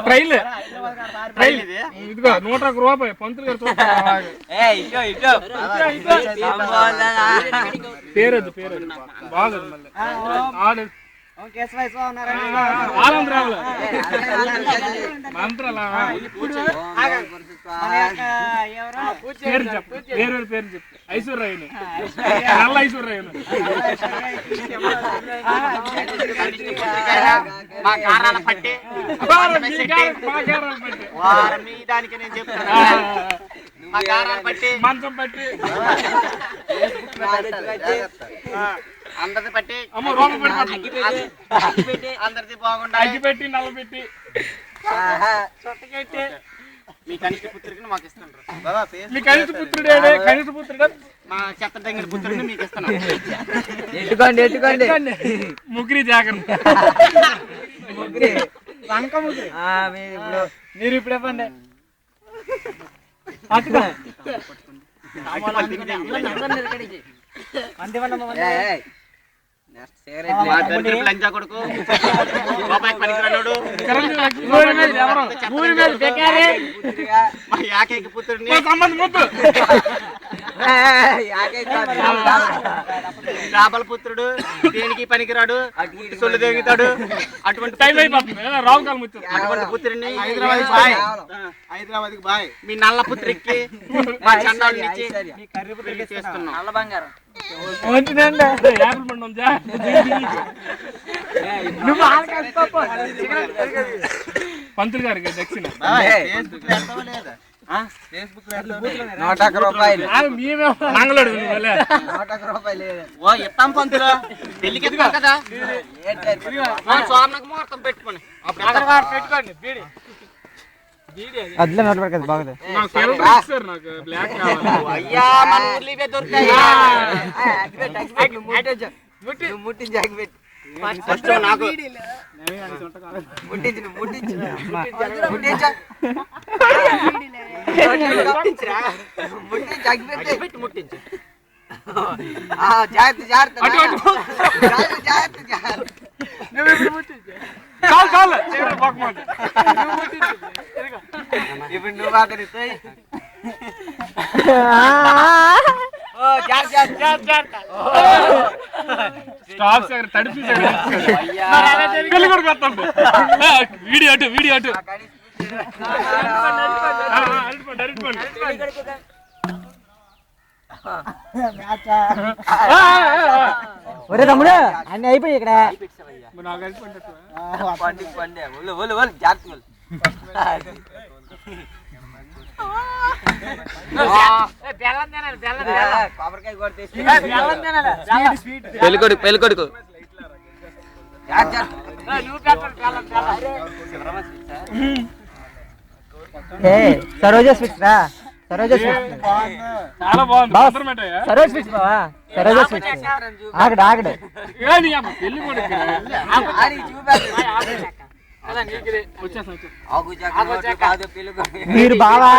Trial ఇదిగో 101 రూపాయి పంతులు గారు పేరొద్దు బాగదు మళ్ళీ ఆడు పేరు చెప్పు పేరు చెప్పు ఐశ్వర్యను నల్ల ఐశ్వర్యను మంచం పట్టి అందరిది పట్టి అందరిది బాగుండాలి అగ్గి పెట్టి నల్ల పెట్టి మీ కనిష్ట పుత్రుడిని మాకు ఇస్తుండ్రు మీ కనిష్ట పుత్రుడే మా చెత్త దగ్గర పుత్రుడిని మీకు ఇస్తున్నాం. ఎట్టుకోండి ముగ్గురి జాగ్రత్త మీరు ఇప్పుడు ఇవ్వండి లంచా కొడుకు బాబాయ్ పనికిరాడు మా యాకేకి పుత్రుడిని రాబల పుత్రుడు దేనికి పనికిరాడు సొల్లు తిరుగుతాడు అటువంటి టైం అయిపోతుంది రావుకాలం వచ్చారు అటువంటి పుత్రుడిని హైదరాబాద్ బాయ్ మీ నల్ల పుత్రికి మా చందాలు ఇచ్చి చేస్తున్నాం. నల్ల బంగారం పంతులు గారికి దక్షిణ ఇస్తాం పంతులు పెళ్లికి కదా స్వామికి ముహూర్తం పెట్టుకోండి అట్లా నోట్ బాగుంది అయ్యా మన ఊర్లో ఇవే దొరికాయి ఫస్ట్ నాకు ముట్టించు ఇప్పుడు నువ్వు ఆఖరి తడిపి వీడియో అటు ఒరే తమ్ముడు అన్ని అయిపోయి ఇక్కడ పెళ్ళికొడుకు సరోజా స్వీట్స్ రా సరోజా స్వీట్స్ చాలా బాగుంది సరోజా స్వీట్స్ బావా సరోజా స్వీట్స్ ఆగడు మీరు బావా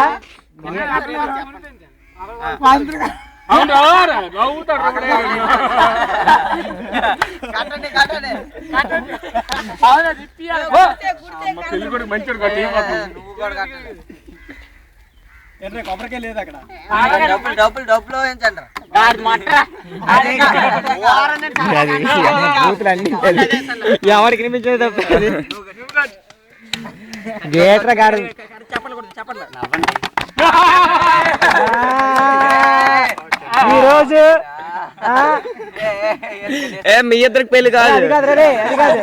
పెళ్లి కొడుకు మంచి కట్టి కొబ్బరికాయ లేదు అక్కడ డబ్బులు ఏంచండి ఎవరికి వినిపించేది తప్ప గేట్రా గారు ఈరోజు మీ ఇద్దరికి పెళ్లి కాదు అది కాదు రే అది కాదు